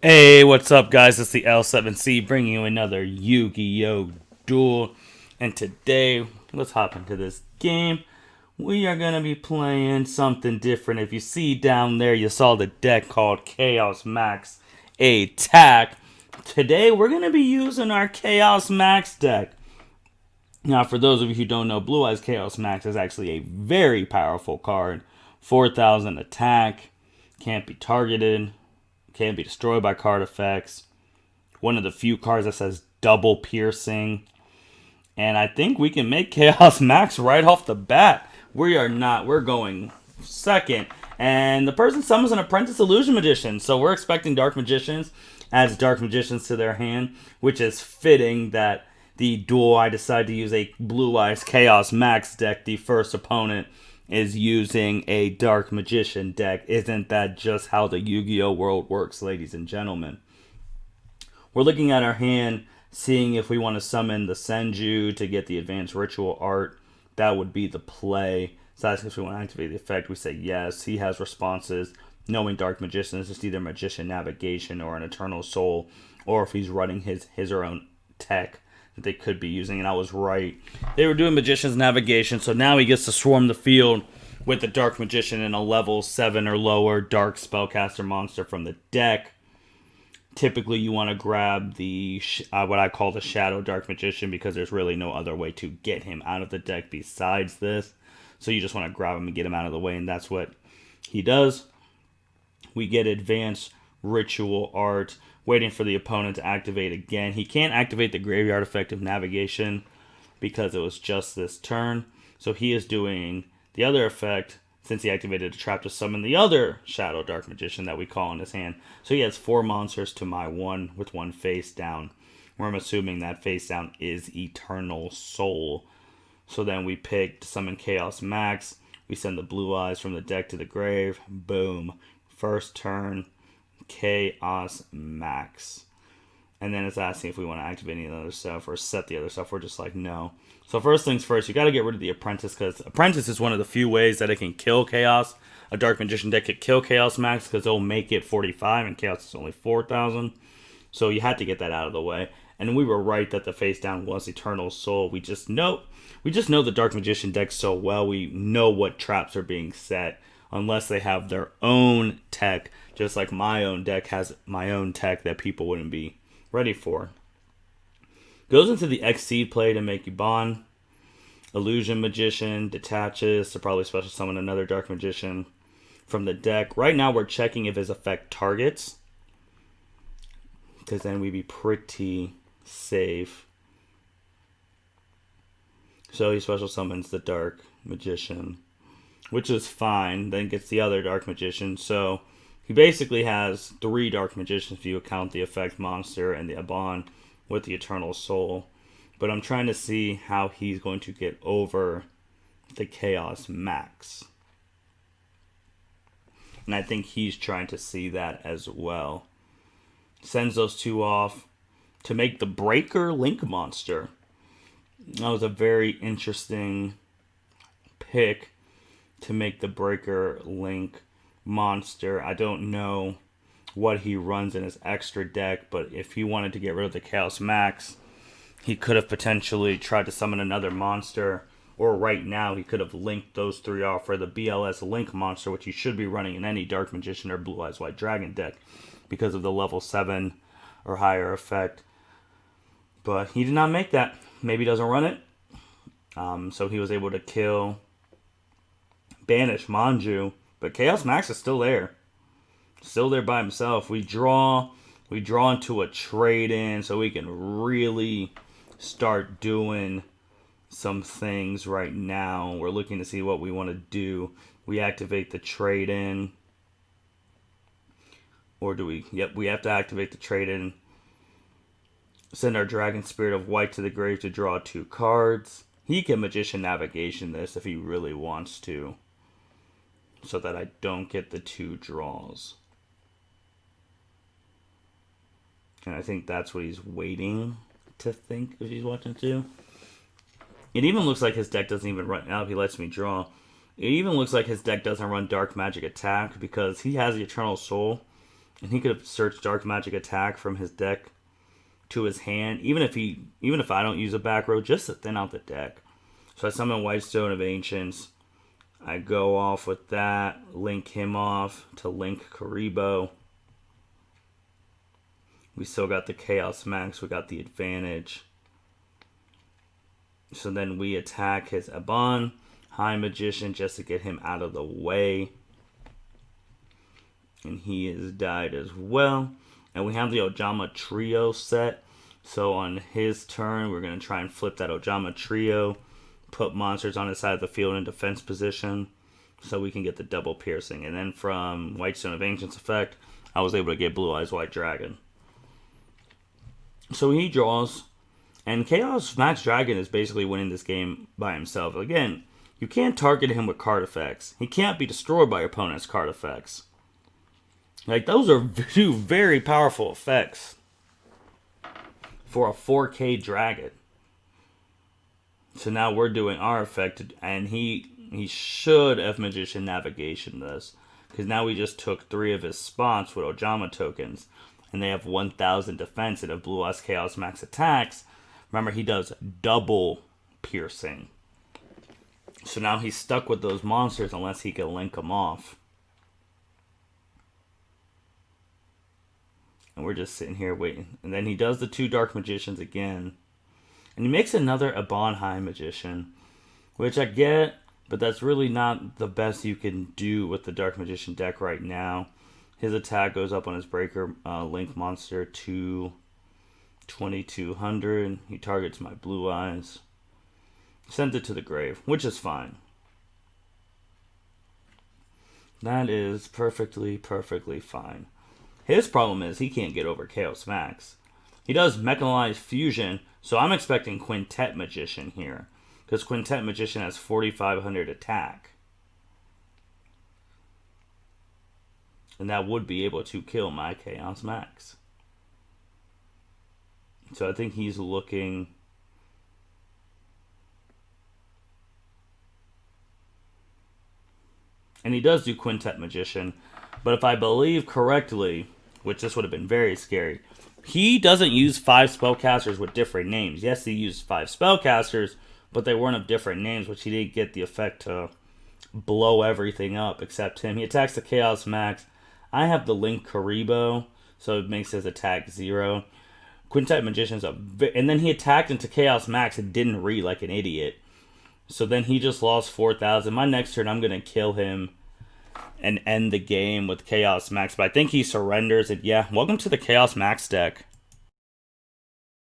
Hey, what's up, guys? It's the L7C bringing you another Yu-Gi-Oh! Duel. And today, let's hop into this game. We are going to be playing something different. If you see down there, you saw the deck called Chaos Max Attack. Today, we're going to be using our Chaos Max deck. Now, for those of you who don't know, Blue Eyes Chaos Max is actually a very powerful card. 4,000 attack, can't be targeted, can't be destroyed by card effects. One of the few cards that says double piercing. And I think we can make Chaos Max right off the bat. We are not. We're going second. And the person summons an Apprentice Illusion Magician. So we're expecting Dark Magicians. Adds Dark Magicians to their hand. Which is fitting that the duel I decide to use a Blue Eyes Chaos Max deck. The first opponent is using a Dark Magician deck. Isn't that just how the Yu-Gi-Oh! World works, ladies and gentlemen? We're looking at our hand, seeing if we want to summon the Senju to get the Advanced Ritual Art. That would be the play. So asking if we want to activate the effect, we say yes. He has responses. Knowing Dark Magician is just either Magician Navigation or an Eternal Soul, or if he's running his or own tech that they could be using, and I was right. They were doing Magician's Navigation, so now he gets to swarm the field with the Dark Magician and a level 7 or lower Dark Spellcaster monster from the deck. Typically, you want to grab the what I call the Shadow Dark Magician because there's really no other way to get him out of the deck besides this. So you just want to grab him and get him out of the way, and that's what he does. We get Advanced Ritual Art, waiting for the opponent to activate again. He can't activate the Graveyard effect of Navigation because it was just this turn. So he is doing the other effect since he activated a trap to summon the other Shadow Dark Magician that we call in his hand. So he has 4 monsters to my 1 with 1 face down. Where I'm assuming that face down is Eternal Soul. So then we pick to summon Chaos Max. We send the Blue Eyes from the deck to the grave. Boom. First turn, Chaos Max. And then it's asking if we want to activate any of the other stuff or set the other stuff. We're just like, no. So first things first, you got to get rid of the Apprentice because Apprentice is one of the few ways that it can kill Chaos. A Dark Magician deck could kill Chaos Max because it'll make it 45 and Chaos is only 4,000. So you had to get that out of the way. And we were right that the face down was Eternal Soul. We just know the Dark Magician deck so well. We know what traps are being set unless they have their own tech, just like my own deck has my own tech that people wouldn't be ready for. Goes into the Exceed play to make you bond. Illusion Magician detaches to probably special summon another Dark Magician from the deck. Right now we're checking if his effect targets, because then we'd be pretty safe. So he special summons the Dark Magician, which is fine, then gets the other Dark Magician. So he basically has 3 Dark Magicians if you account the effect monster and the Abon with the Eternal Soul. But I'm trying to see how he's going to get over the Chaos Max. And I think he's trying to see that as well. Sends those 2 off to make the Breaker Link monster. That was a very interesting pick to make the Breaker Link monster. I don't know what he runs in his extra deck, but if he wanted to get rid of the Chaos Max, he could have potentially tried to summon another monster, or right now he could have linked those 3 off for the BLS Link monster, which he should be running in any Dark Magician or Blue Eyes White Dragon deck because of the level 7 or higher effect. But he did not make that. Maybe he doesn't run it. So he was able to banish Manju, but Chaos Max is still there. Still there by himself. We draw into a trade-in so we can really start doing some things right now. We're looking to see what we want to do. We activate the trade-in. Or do we? Yep, we have to activate the trade-in. Send our Dragon Spirit of White to the grave to draw 2 cards. He can Magician Navigation this if he really wants to, so that I don't get the 2 draws. And I think that's what he's waiting to think if he's wanting to. It even looks like his deck doesn't even run. Now if he lets me draw, it even looks like his deck doesn't run Dark Magic Attack because he has the Eternal Soul And he could have searched Dark Magic Attack from his deck to his hand, even if I don't use a back row, just to thin out the deck. So I summon Whitestone of Ancients. I go off with that, link him off to link Kuriboh. We still got the Chaos Max, we got the advantage. So then we attack his Aban, High Magician, just to get him out of the way. And he has died as well. And we have the Ojama Trio set. So on his turn, we're going to try and flip that Ojama Trio. Put monsters on his side of the field in defense position. So we can get the double piercing. And then from Whitestone of Ancients effect, I was able to get Blue Eyes White Dragon. So he draws. And Chaos Max Dragon is basically winning this game by himself. Again, you can't target him with card effects. He can't be destroyed by your opponent's card effects. Like, those are two very powerful effects for a 4K dragon. So now we're doing our effect, and he should have Magician Navigation this. Because now we just took 3 of his spots with Ojama tokens. And they have 1,000 defense and have Blue Eyes Chaos Max attacks. Remember, he does double piercing. So now he's stuck with those monsters unless he can link them off. And we're just sitting here waiting. And then he does the 2 Dark Magicians again. And he makes another Aban High Magician. Which I get, but that's really not the best you can do with the Dark Magician deck right now. His attack goes up on his Breaker Link monster to 2,200. He targets my Blue Eyes. Sends it to the grave, which is fine. That is perfectly fine. His problem is he can't get over Chaos Max. He does Mechanized Fusion, so I'm expecting Quintet Magician here. Because Quintet Magician has 4,500 attack. And that would be able to kill my Chaos Max. So I think he's looking... And he does do Quintet Magician. But if I believe correctly, which this would have been very scary, he doesn't use 5 spellcasters with different names. Yes, he used 5 spellcasters, but they weren't of different names, which he didn't get the effect to blow everything up except him. He attacks the Chaos Max. I have the Link Kuriboh, so it makes his attack 0. Quintet Magician's and then he attacked into Chaos Max and didn't read like an idiot. So then he just lost 4,000. My next turn, I'm going to kill him and end the game with Chaos Max. But I think he surrenders it. Yeah, welcome to the Chaos Max deck.